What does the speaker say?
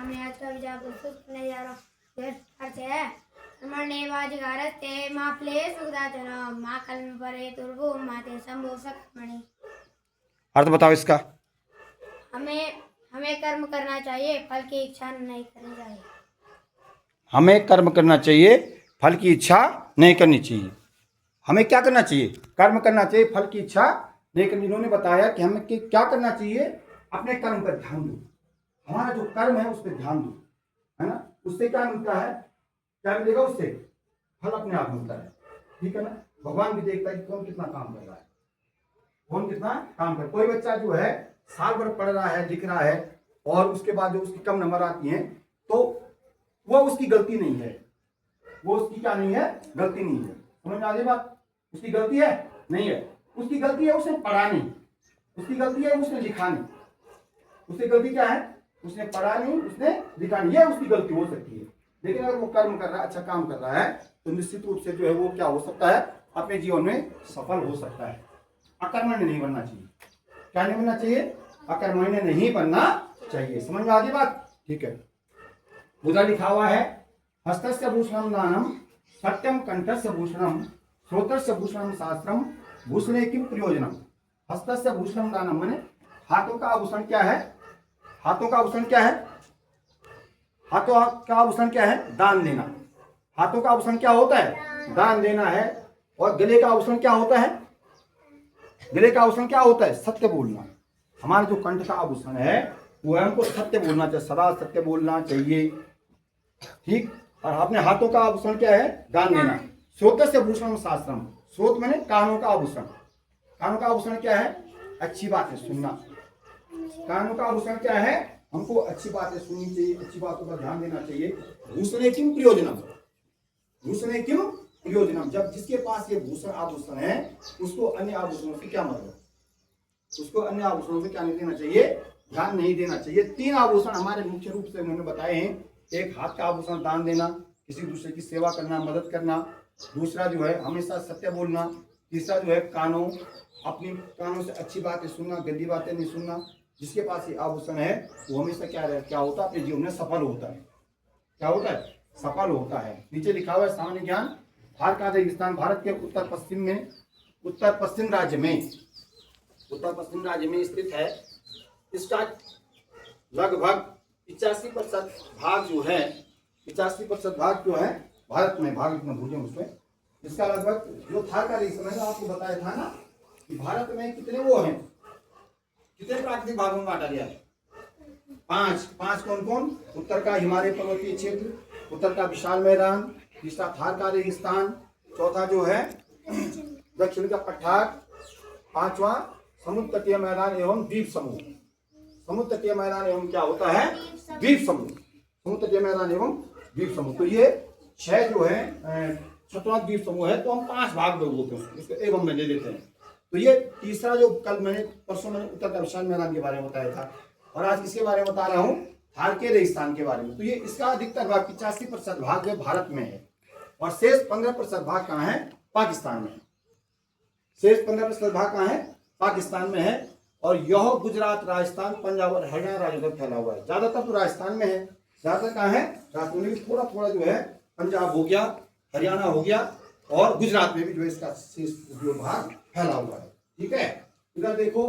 सामने आज का विचार प्रस्तुत करने जा रहा हूँ। अर्थ है कर्मण्येवाधिकारस्ते मा फलेषु कदाचन मा कर्मफले दुर्गो माते शंभो सकर्मणि। अर्थ बताओ इसका। हमें हमें कर्म करना चाहिए, फल की इच्छा नहीं करनी चाहिए। हमें कर्म करना चाहिए, फल की इच्छा नहीं करनी चाहिए। हमें क्या करना चाहिए? कर्म करना चाहिए, फल की इच्छा नहीं करनी। इन्होंने बताया कि हमें क्या करना चाहिए? अपने कर्म पर ध्यान दो। हमारा जो कर्म है उस पर ध्यान दो, है ना। उससे क्या मिलता है? क्या मिलेगा उससे? फल अपने आप मिलता है, ठीक है ना। भगवान भी देखता है कि कौन कितना काम कर रहा है, कौन कितना काम कर। कोई बच्चा जो है साल भर पढ़ रहा है, लिख रहा है, और उसके बाद जो उसकी कम नंबर आती हैं, तो वो उसकी गलती नहीं है। वो उसकी क्या नहीं है? गलती नहीं है। समझ में आ गई बात? उसकी गलती है नहीं है। उसकी गलती है उसने पढ़ा नहीं, उसकी गलती है उसने लिखा नहीं। उसकी गलती क्या है? उसने पढ़ा नहीं, उसने लिखा नहीं, ये उसकी गलती हो सकती है। लेकिन अगर वो कर्म कर रहा है, अच्छा काम कर रहा है, तो निश्चित रूप से जो है वो क्या हो सकता है? अपने जीवन में सफल हो सकता है। अकर्मण्य नहीं बनना चाहिए। क्या नहीं बनना चाहिए? अकर्मण्य नहीं बनना चाहिए। समझ में आ गई बात? ठीक है। उधर लिखा हुआ है हस्तस्य भूषणम दानम सत्यम कंठस्य भूषणम श्रोत्रस्य भूषणम शास्त्रम भूषणे किम प्रयोजनम। हस्तस्य भूषणम दानम माने हाथों का आभूषण क्या है? हाथों का आभूषण क्या है? हाथों का आभूषण क्या है? दान देना। हाथों का आभूषण क्या होता है? दान देना है। और गले का आभूषण क्या होता है? गले का आभूषण क्या होता है? सत्य बोलना। हमारा जो कंठ का आभूषण है वो हमको सत्य बोलना चाहिए, सदा सत्य बोलना चाहिए, ठीक। और अपने हाथों का आभूषण क्या है? दान देना। श्रोत्रस्य भूषणम शास्त्रम। श्रोत माने कानों का आभूषण। कानों का आभूषण क्या है? अच्छी बातें सुनना। कानों का आभूषण क्या है? हमको अच्छी बातें सुननी चाहिए, अच्छी बातों पर ध्यान देना चाहिए। भूषणे किम प्रयोजनम। भूषणे किम प्रयोजनम। जब जिसके पास ये भूषण आभूषण है उसको अन्य आभूषणों से क्या मतलब? उसको अन्य आभूषणों से क्या नहीं देना चाहिए? ध्यान नहीं देना चाहिए। 3 आभूषण हमारे मुख्य रूप से उन्होंने बताए हैं। एक हाथ का आभूषण दान देना, किसी दूसरे की सेवा करना, मदद करना। दूसरा जो है हमेशा सत्य बोलना। तीसरा जो है कानों, अपनी कानों से अच्छी बातें सुनना, गंदी बातें नहीं सुनना। जिसके पास ये आभूषण है वो हमेशा क्या होता है? अपने जीवन में सफल होता है। क्या होता है? सफल होता है। नीचे लिखा हुआ है सामान्य ज्ञान। थारकाज़िकिस्तान भारत के उत्तर पश्चिम राज्य में स्थित है। इसका लगभग 85% भाग जो है, 85% भाग जो है भारत में, भाग इतना भूले उसमें। इसका लगभग जो थारकाज़िकिस्तान आपको बताया था ना कि भारत में कितने वो हैं, कितने प्राकृतिक भागों में बांटा गया है? 5 कौन कौन? उत्तर का हिमालय पर्वतीय क्षेत्र, उत्तर का विशाल मैदान, तीसरा थारकाज़िकिस्तान, चौथा जो है दक्षिण का पठार, 5वां समुद्र तटीय मैदान एवं द्वीप समूह। समुद्र तटीय मैदान एवं क्या होता है? द्वीप समूह। समुद्र तटीय मैदान एवं द्वीप समूह। तो ये 6 जो है 6वां द्वीप समूह है। तो हम 5 भाग लोग होते हैं उसको एवं में ले लेते हैं। तो ये तीसरा जो कल परसों मैंने उत्तर का विशाल मैदान के बारे में बताया था, और आज किसके बारे में बता रहा हूँ? थारकाज़िकिस्तान के बारे में। तो ये इसका अधिकतर भाग 85% भाग जो भारत में है, और शेष 15% भाग कहाँ है? पाकिस्तान में। शेष 15% भाग कहाँ है? पाकिस्तान में है। और यह गुजरात, राजस्थान, पंजाब और हरियाणा राज्यों तक फैला हुआ है। ज्यादातर तो राजस्थान में है। ज्यादातर कहाँ है? राजस्थान में। थोड़ा थोड़ा जो है पंजाब हो गया, हरियाणा हो गया, और गुजरात में भी जो है इसका शेष जो भाग फैला हुआ है, ठीक है। इधर देखो